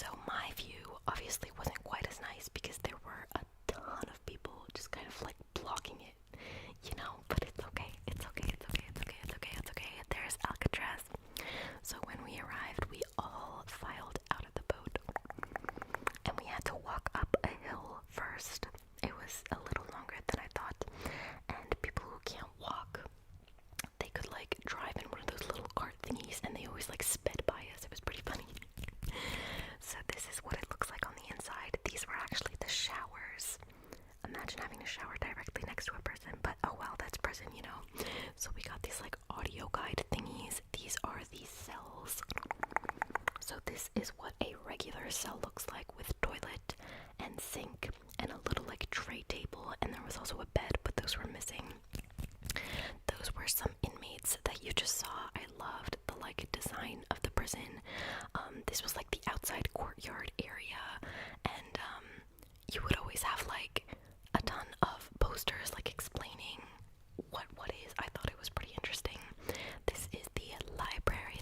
So my view obviously wasn't quite as nice because there were a ton of people just kind of like blocking it, you know, but it's okay, it's okay, it's okay, it's okay, it's okay, it's okay. There's Alcatraz. So when we arrived, we all filed out of the boat, and we had to walk up a hill first. It was a little longer than I thought, and people who can't walk, they could like drive in one of those little cart thingies, and they always like sped by us. It was pretty funny. So this is what it looks like on the inside. These were actually the showers. Imagine having a shower directly next to a prison, but oh well, that's prison, you know. So we got these like audio guide thingies. These are the cells. So this is what a regular cell looks like, with toilet and sink and a little like tray table, and there was also a bed, but those were missing. Those were some inmates that you just saw. I loved the like design of the prison. This was like the outside courtyard area, and you would always have like a ton of posters like explaining what is. I thought it was pretty interesting. This is the library.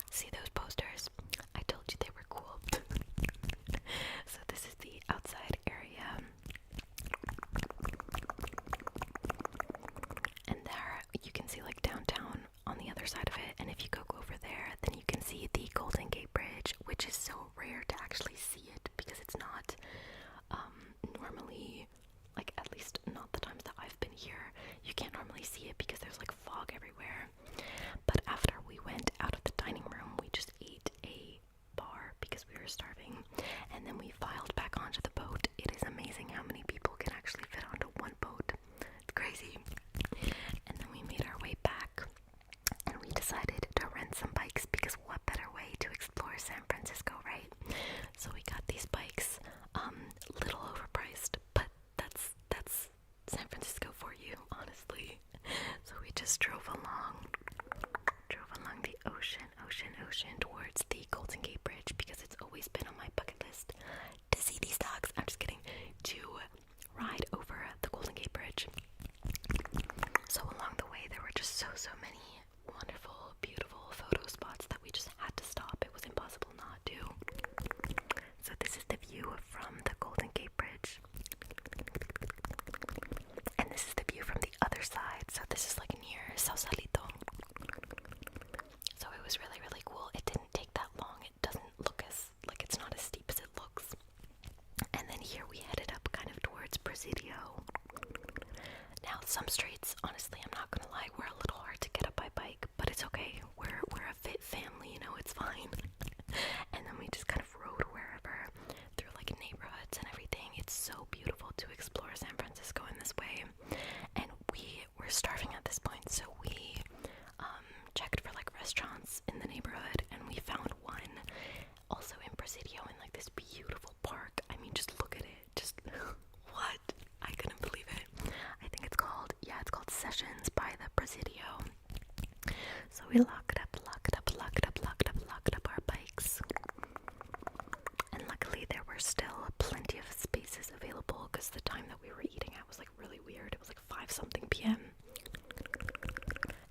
See those posters? I told you they were cool. So this is the outside area. And there you can see like downtown on the other side of it, and if you go over there, then you can see the Golden Gate Bridge, which is so rare to actually see it because it's not normally, like at least not the times that I've been here, you can't normally see it because there's like fog everywhere. But after we went out of the dining room, we just ate a bar because we were starving, and then we filed back onto the boat. It is amazing how many people can actually fit onto one boat. It's crazy. And then we made our way back, and we decided to rent some bikes because what better way to explore San Francisco, right? So we got these bikes, little overpriced, but that's San Francisco for you, honestly. So we just drove along the ocean towards the Golden Gate Bridge because it's always been on my bucket list to see these dogs. I'm just kidding. To ride over the Golden Gate Bridge. So along the way, there were just so many wonderful, beautiful photo spots that we just had to stop. It was impossible not to. So this is the view from the Golden Gate Bridge. And this is the view from the other side. So this is like near Sausalito. So it was really, really cool. It didn't take that long. It doesn't look as, like it's not as steep as it looks. And then here we headed up kind of towards Presidio. Now some streets, honestly, I'm not gonna lie, were a little hard to get up by bike, but it's okay. We're a fit family, you know, it's fine. And then we just kind of rode wherever through like neighborhoods and everything. It's so beautiful to explore San Francisco in this way. And we were starving at this point, so we checked for like restaurants in the neighborhood, and we found one also in Presidio in like this beautiful park. I mean, just look at it. Just what? I couldn't believe it. I think it's called Sessions by the Presidio. So we locked up our bikes. And luckily there were still plenty of spaces available because the time that we were eating at was like really weird. It was like 5-something p.m.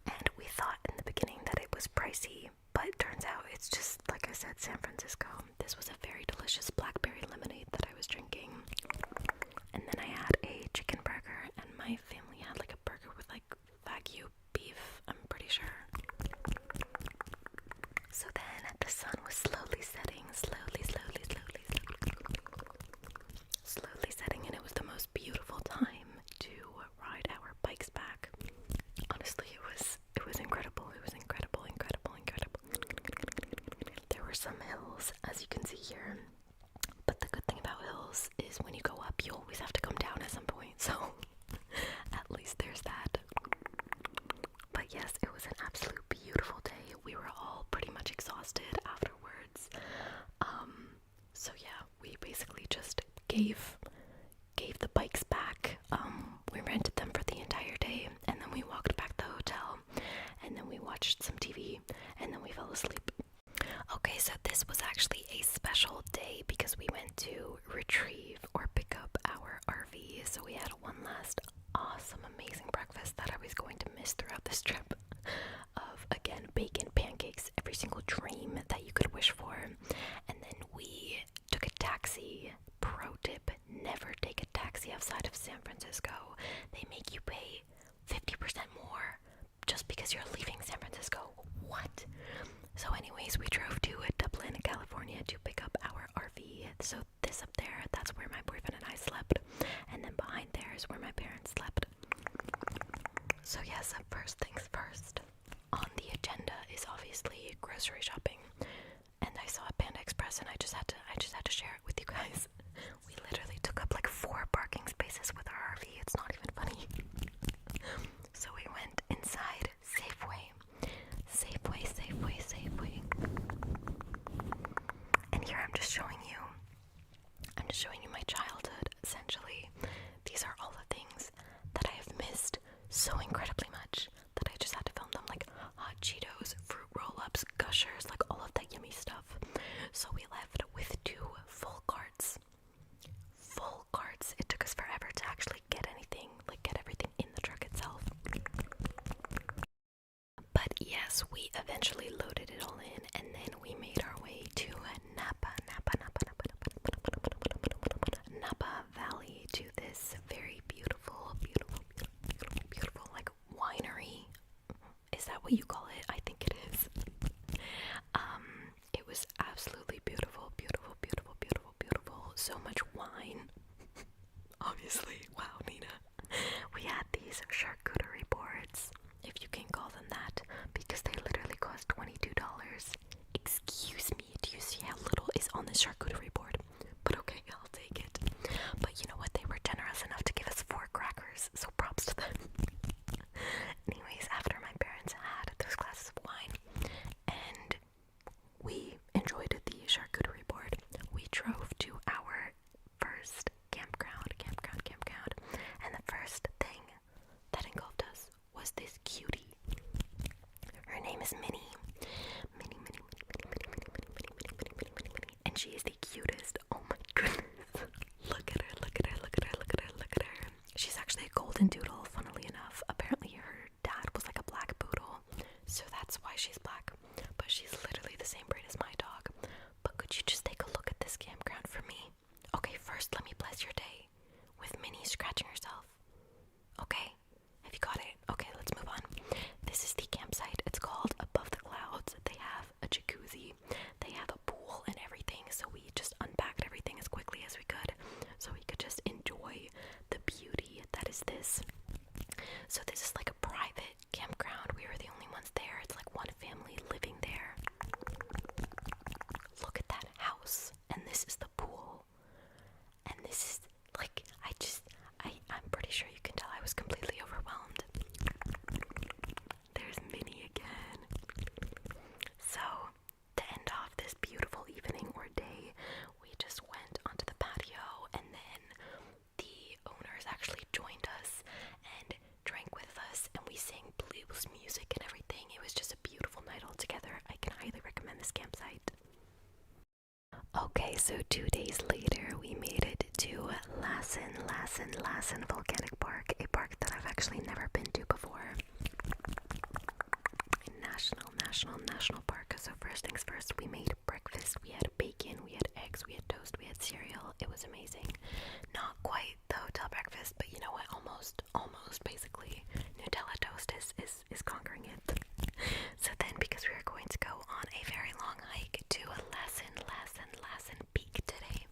And we thought in the beginning that it was pricey, but it turns out it's just, like I said, San Francisco. This was a very delicious blackberry lemonade that I was drinking. And then I had a chicken burger, and my family had like a burger with like Wagyu beef, I'm pretty sure. So then the sun was slowly setting, slowly setting, and it was the most beautiful time to ride our bikes back. Honestly, it was incredible. It was incredible. There were some hills, as you can see here, but the good thing about hills is when you go up, you always have to come down at some point, so at least there's that. But yes, it was an absolute beautiful day. We were all pretty much exhausted afterwards. So yeah, we basically just gave the bikes back. We rented them for the entire day, and then we walked back to the hotel, and then we watched some TV, and then we fell asleep. Okay, so this was actually a special day because we went to retrieve or pick up our RV. So we had one last awesome, amazing breakfast that I was going to miss throughout this trip of, again, bacon, pancakes every single dream that you could wish for. And then we took a taxi. Pro tip, never take a taxi outside of San Francisco. They make you pay 50% more just because you're leaving San Francisco. What? So anyways, we drove to Dublin, California to pick up our RV. So this up there, that's where my boyfriend and I slept. And then behind there is where my parents slept. So yes, first things first. On the agenda is obviously grocery shopping. And I saw a Panda Express and I just had to share it with you guys. We literally took up like 4 parking spaces with our RV. It's not even funny. So we went inside Safeway. And here I'm just showing you my childhood, essentially. These are all the things that I have missed so incredibly much that I just had to film them, like hot Cheetos, fruit roll-ups, Gushers, like all of that yummy stuff. So we left with 2 full carts. It took us forever to actually get anything, like get everything in the truck itself. But yes, we eventually loaded it all in, and then we made our way to Napa Valley, to this very beautiful like winery. Is that what you call it? I think it is. It was absolutely beautiful. So much wine. Obviously. Wow, Nina. We had these charcuterie boards, if you can call them that, because they literally cost $22. Excuse me, do you see how little is on this charcuterie board? But okay, I'll take it. But you know what? They were generous enough to give us 4 crackers, so props to them. Anyways, after my parents had those glasses of wine and we enjoyed the charcuterie board, we drove to our first campground, and the first thing that engulfed us was this cutie. Her name is Minnie. And she is the cutest. Oh my goodness. Look at her. She's actually a golden doodle, funnily enough. Apparently her dad was like a black poodle, so that's why she's black. But she's literally the same breed as my dog. But could you just take a look at this campground for me? Okay, first let me bless your day with Minnie scratching herself. Okay? Have you got it? Okay, let's move on. This is the campsite. It's called Above the Clouds. They have a jacuzzi. They have a pool and everything. So we just unpacked everything as quickly as we could so we could just enjoy the beauty that is this. So this is like a private campground. We were the only ones there. It's like one family living there. Look at that house. And this is the pool. And this is like, I'm pretty sure you can tell I was completely overwhelmed. There's Minnie again. So, to end off this beautiful evening or day, we just went onto the patio, and then the owners actually joined us and drank with us, and we sang blues music and everything. It was just a beautiful night altogether. I can highly recommend this campsite. Okay, so 2 days later, we made it to Lassen Volcanic Park, a park that I've actually never been to before. National Park. So first things first, we made breakfast. We had bacon, we had eggs, we had toast, we had cereal. It was amazing. Not quite the hotel breakfast, but you know what? Almost basically. Nutella toast is conquering it. So then, because we were going to go on a very long hike to Lassen Peak today,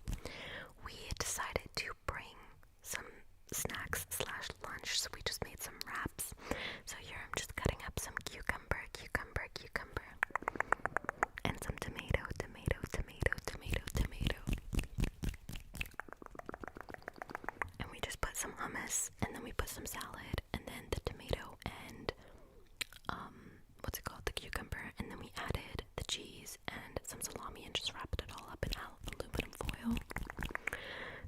we decided to bring some snacks / lunch. So we just made some wraps. So here I'm just cutting up some cucumber, and some tomato. And we just put some hummus, and then we put some salad, and then the tomato and the cucumber, and then we added the cheese and some salami and just wrapped it all up in aluminum foil.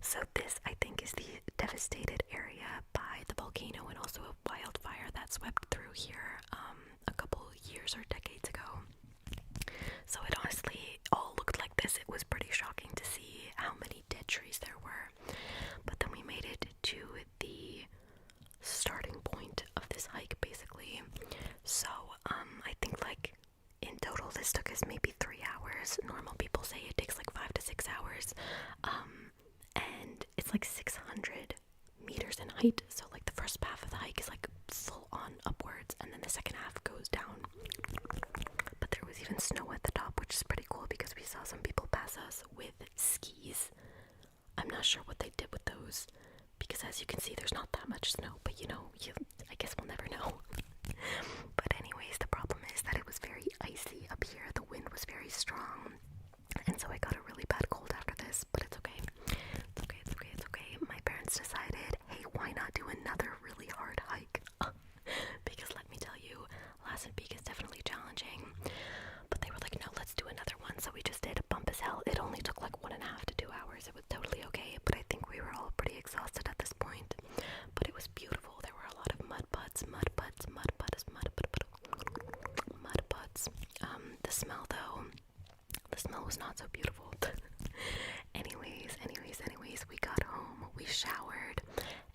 So this, I think, is the devastated area by the volcano and also a wildfire that swept through here a couple years or decades ago. So it honestly all looked like this. It was pretty shocking to see how many dead trees there were. But then we made it to the starting point of this hike, basically. So I think like in total this took us maybe hours. Normal people say it takes like 5 to 6 hours. And it's like 600 meters in height. So like the first half of the hike is like full on upwards, and then the second half goes down. But there was even snow at the top, which is pretty cool because we saw some people pass us with skis. I'm not sure what they did with those, because as you can see, there's not that much snow, but you know, I guess we'll never know. But anyways, the problem is that it was very icy up here. The wind was very strong, and so I got a really bad cold after this, but it's okay. It's okay, it's okay, it's okay. My parents decided, hey, why not do another really hard hike? Because let me tell you, Lassen Peak is definitely challenging. But they were like, no, let's do another one. So we just did a bump as hell. It only took like 1.5 to 2 hours. It was totally okay, but I think we were all pretty exhausted at this point. But it was beautiful. There were a lot of mud putts. The smell though, the smell was not so beautiful. anyways, we got home, we showered,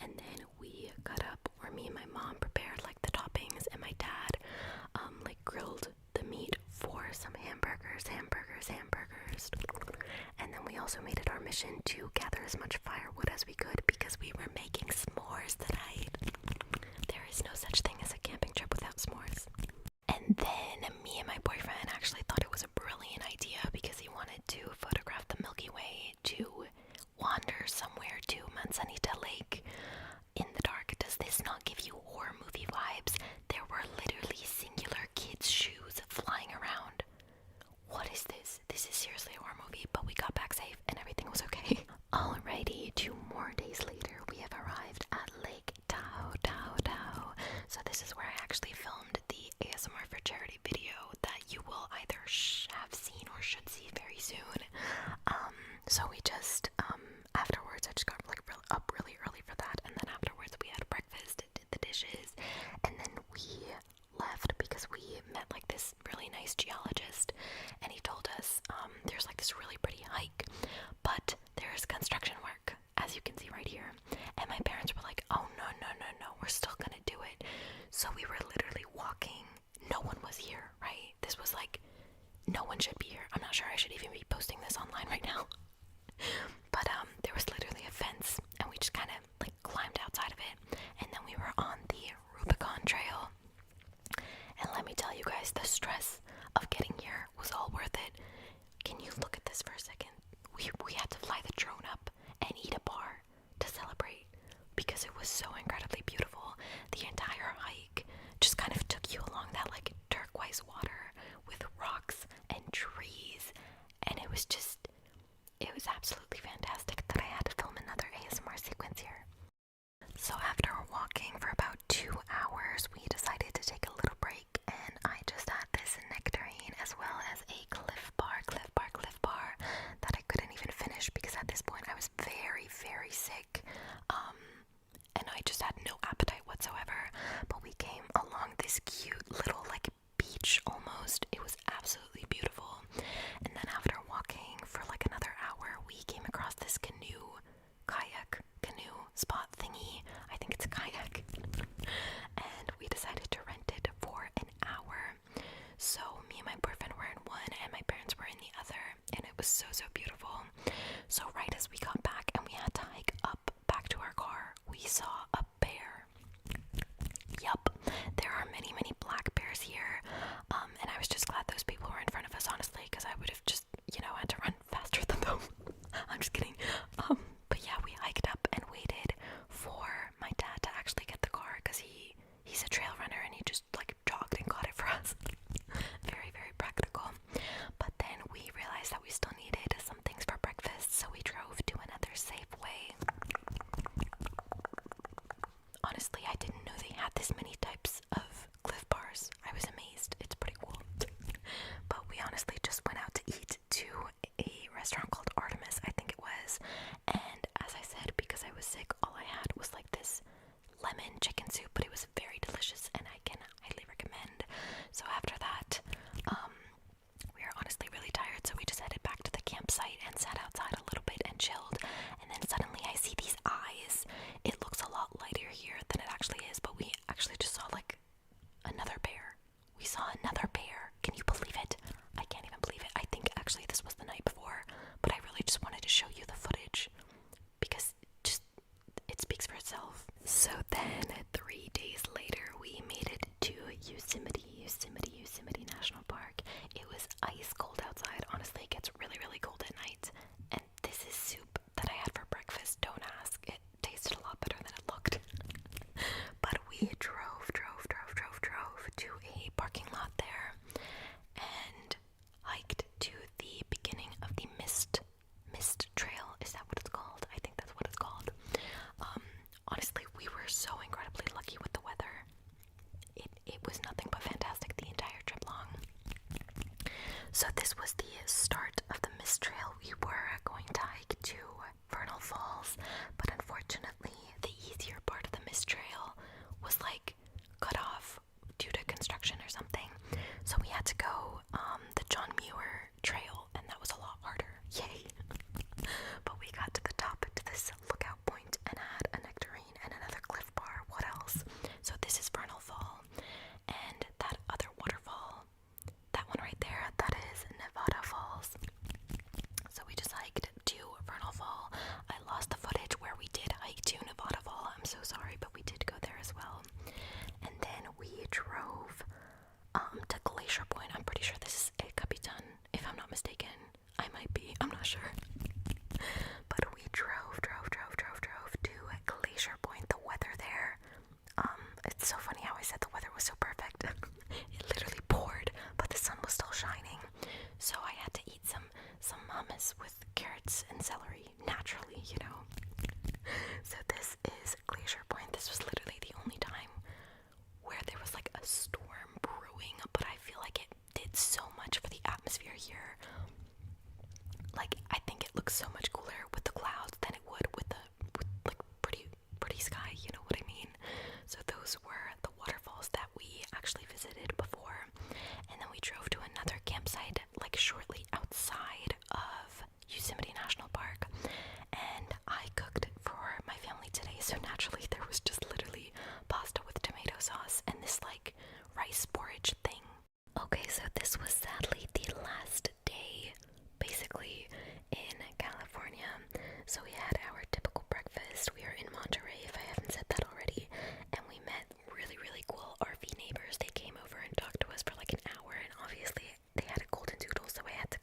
and then we got up, or me and my mom prepared like the toppings, and my dad like grilled the meat for some hamburgers. And then we also made it our mission to gather as much firewood as we could because we were making s'mores tonight. There is no such thing as a camping trip without s'mores. And then me and my boyfriend actually thought it was a brilliant idea because he wanted to photograph the Milky Way to wander somewhere to Manzanita Lake in the dark. Does this not give you horror movie vibes? There were literally singular kids' shoes flying around. What is this? This is seriously a horror movie, but we got back safe and everything was okay. Alrighty, 2 more days later, we have arrived at Lake Tahoe. So this is where I actually filmed the ASMR for Charity video that you will either have seen or should see very soon. So we just, afterwards, I just got like up really early for that, and then afterwards we had breakfast, did the dishes, and then we left because we met like this really nice geologist, and he told us there's like this really pretty hike, but there's construction work, as you can see right here. And my parents were like, oh no, we're still gonna do it. So we were literally walking. No one was here, right? This was like, no one should be here. I'm not sure I should even be posting this online right now. But there was literally a fence, and we just kind of like climbed outside of it, and then we were on the Rubicon Trail. And let me tell you guys, the stress of getting here was all worth it. Can you look at this for a second? We had to fly the drone up and eat a bar to celebrate because it was so incredibly beautiful. The entire hike just kind of took you along that like turquoise water with rocks and trees, and it was absolutely fantastic that I had to film another ASMR sequence here. So after walking for about 2 hours, we decided to take a little break, and I just had this nectarine as well as a Cliff Bar that I couldn't even finish because at this point I was very, very sick, and I just had no appetite whatsoever. But we came along this cute little like beach almost. It was absolutely beautiful. And then after walking for like another hour, we came across this kayak canoe spot thingy. I think it's a kayak. And we decided to rent it for an hour. So me and my boyfriend were in one and my parents were in the other, and it was so beautiful. So right as we got back and we had to hike up back to our car, we saw a bear. Yup, there are many black bears here, and I was just glad those people were in front of us, honestly, because I would have just, had to run faster than them. I'm just kidding. But yeah, we hiked up and waited for my dad to actually get the car because he's a trail runner and he just like jogged and got it for us. Very practical. But then we realized that we still needed some things for breakfast, so we drove to another Safeway. Honestly, I didn't know they had this many types of Cliff Bars. I was amazed. It's pretty cool. But we honestly just went out to eat to a restaurant called Artemis, I think it was. And as I said, because I was sick, all I had was like this lemon chicken soup, but it was very delicious and I can highly recommend. So after that, we were honestly really tired, so we just headed back to the campsite and sat outside a little bit and chilled. And then suddenly I see these eyes. It looks a lot lighter here than it actually is, but we actually just saw like another bear. We saw another bear. Can you believe it? I can't even believe it. I think actually literally just wanted to show you the footage because just it speaks for itself. So then 3 days later we made it to Yosemite National Park. It was ice cold outside. Honestly, it gets really, really cold at night. And this is soup that I had for breakfast. Don't ask. It tasted a lot better than it looked. But we drove to a parking lot there and hiked to the beginning of the mist trail. Is that what it's called? I think that's what it's called. Honestly, we were so incredibly lucky with the weather. It was nothing but fantastic the entire trip long. So this was the start of the mist trail. We were going to hike to Vernal Falls, but unfortunately the easier part of the mist trail was like cut off due to construction or something. So we had to go the John Muir trail, and that was a lot harder. Yay! But we got to the top, to this lookout point, and had a nectarine and another cliff bar. What else? So this is Vernal Fall, and that other waterfall, that one right there, that is Nevada Falls. So we just hiked to Vernal Fall. I lost the footage where we did hike to Nevada Fall. I'm so sorry, but we did go there as well. And then we drove to Glacier Point. I'm pretty sure this is El Capitan, if I'm not mistaken. I might be, I'm not sure. But we drove to Glacier Point. The weather there, it's so funny how I said the weather was so perfect. It literally poured, but the sun was still shining. So I had to eat some hummus with carrots and celery, naturally, you know. So this is Glacier Point. This was literally the only time where there was like a storm brewing, but I feel like it did so much for the atmosphere here. Like, I think it looks so much cooler with the clouds than it would with like pretty sky, you know what I mean? So those were the waterfalls that we actually visited before. And then we drove to another campsite like shortly outside of Yosemite National Park. And I cooked for my family today, so naturally there was just literally pasta with tomato sauce and this like rice porridge thing. Okay, so this was sadly the last day basically in California. So we had our typical breakfast. We are in Monterey, if I haven't said that already, and we met really, really cool RV neighbors. They came over and talked to us for like an hour, and obviously they had a golden doodle, so I had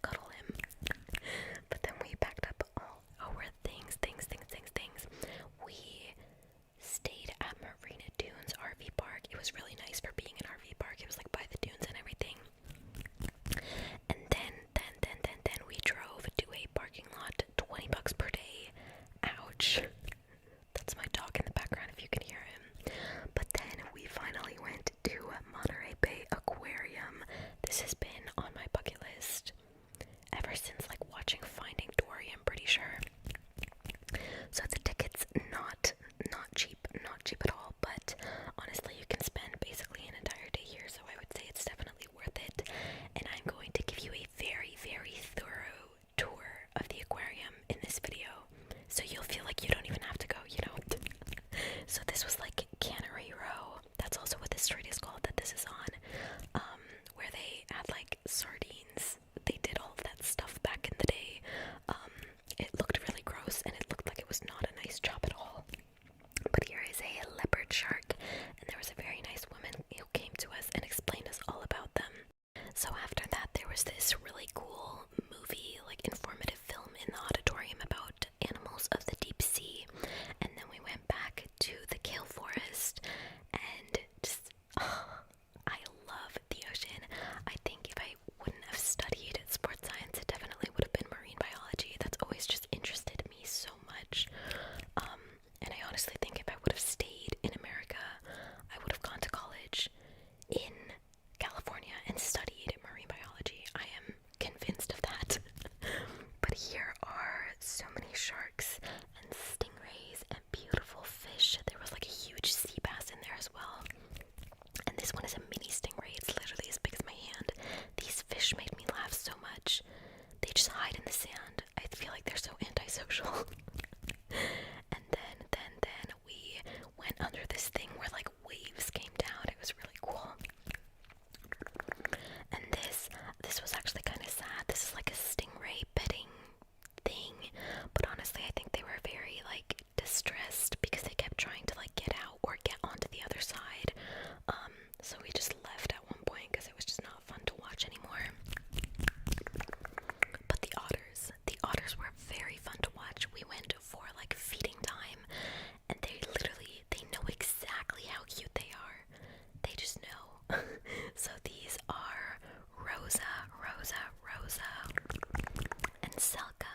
Selka.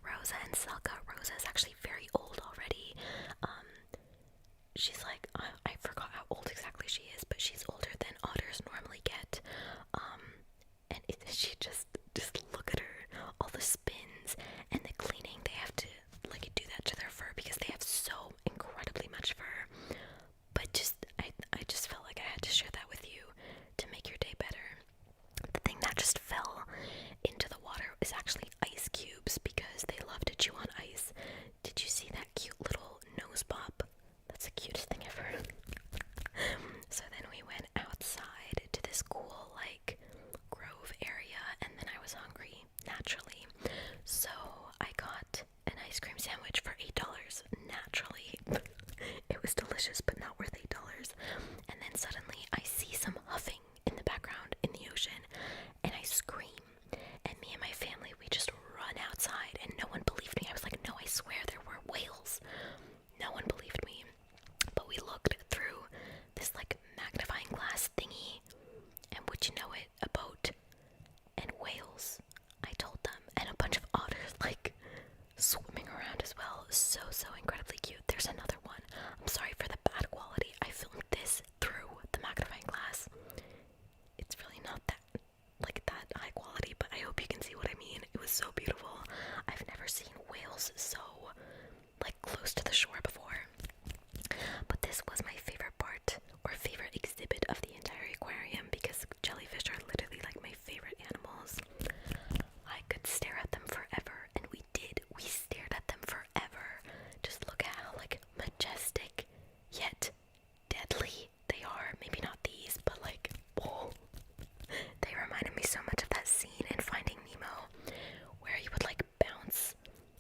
Rosa and Selka. Rosa is actually very old already. She's like, I forgot how old exactly she is, but she's older than otters normally get. And she just look at her, all the spins and the cleaning. They have to like do that to their fur because they have so incredibly much fur. But I just felt like I had to share that with you to make your day better. The thing that just fell into the water is actually ice cubes because they love to chew on ice. Did you see that cute little nose bob? That's the cutest thing ever. So then we went outside to this cool like grove area, and then I was hungry naturally. So I got an ice cream sandwich for $8 naturally. It was delicious but not worth $8. And then suddenly I see some huffing in the background in the ocean, and I scream, and me and my family, we just run outside, and no one believed me. I was like, no, I swear there were whales. No one believed me. But we looked through this like magnifying glass thingy, and would you know it, a boat and whales. I told them, and a bunch of otters like swimming around as well. So incredibly cute. There's another one. I'm sorry for the bad quality. I filmed this through the magnifying glass. It's really not that high quality, but I hope you can see what I mean. It was so beautiful. I've never seen whales so like close to the shore before. But this was my favorite part or favorite exhibit of the entire aquarium because jellyfish are literally like my favorite animals. I could stare at them forever, and we did. We stared at them forever. Just look at how like majestic yet deadly they are. Maybe not these, but like, oh. They reminded me so much of that scene in Finding Nemo where you would like bounce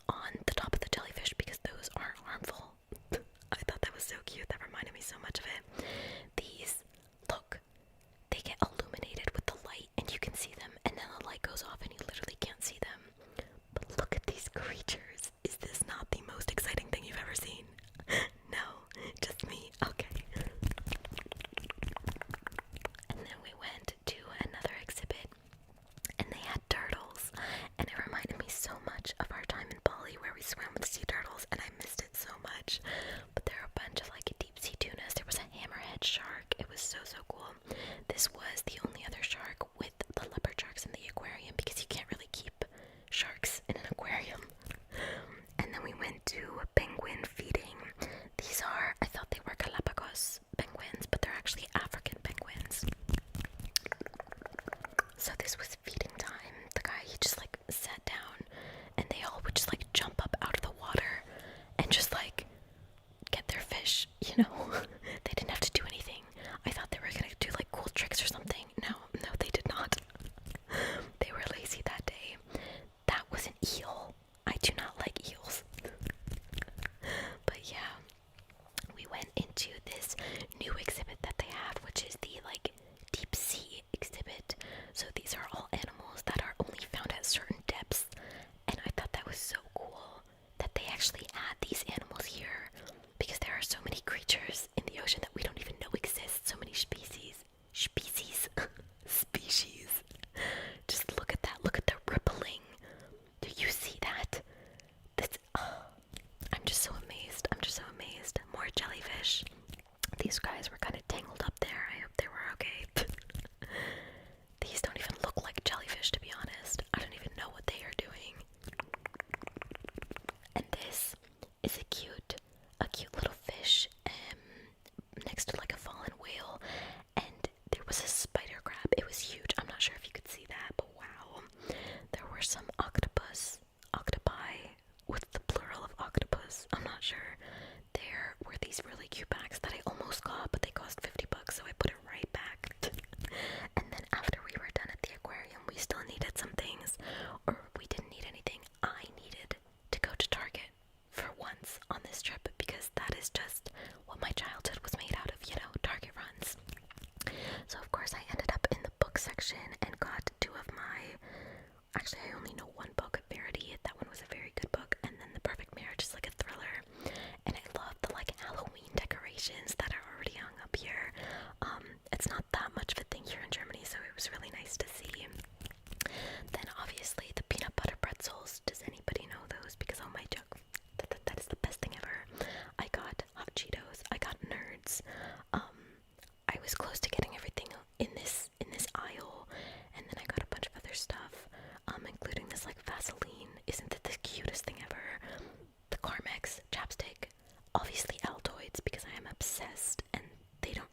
on the top of the jellyfish because those aren't harmful. I thought that was so cute. That reminded me so much of it. These, look, they get illuminated with the light and you can see them, and then the light goes off and you literally can't see them. But look at these creatures. Is this not the most exciting thing you've ever seen? No, just me. Okay. And then we went to another exhibit, and they had turtles, and it reminded me so much of our time in Bali where we swam with sea turtles, and I missed it so much. But there are a bunch of like deep sea tunas. There was a hammerhead shark. It was so cool. This was the only other shark with the leopard sharks in the aquarium because you can't really keep sharks in an aquarium. And then we went to penguin feeding. These are, I thought they were Galapagos penguins, but they're actually African penguins. So this was feeding time. The guy, he just like sat down, and they all would just like jump up out of the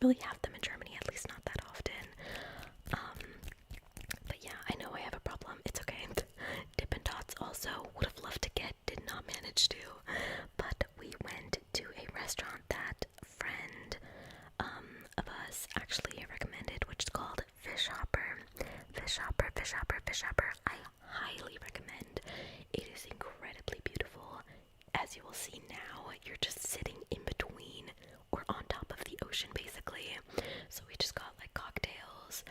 really have them in Germany, at least not that often. But yeah, I know I have a problem. It's okay. Dippin' Dots also would have loved to get, did not manage to. But we went to a restaurant that a friend of us actually recommended, which is called Fish Hopper. Fish Hopper, Fish Hopper, Fish Hopper. I highly recommend. It is incredibly beautiful. As you will see now, you're just sitting in between or on top of the ocean, basically. So we just got like cocktails,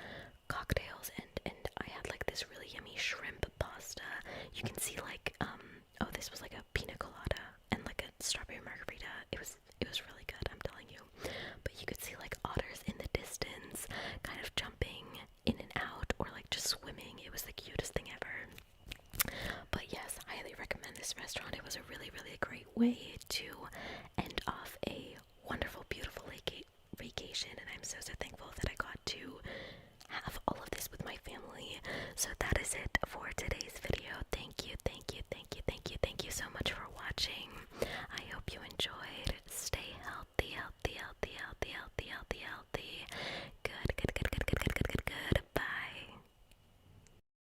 and I had like this really yummy shrimp pasta. You can see like oh, this was like a pina colada and like a strawberry margarita. It was really good, I'm telling you. But you could see like otters in the distance, kind of jumping in and out or like just swimming. It was the cutest thing ever. But yes, I highly recommend this restaurant. It was a really, really great way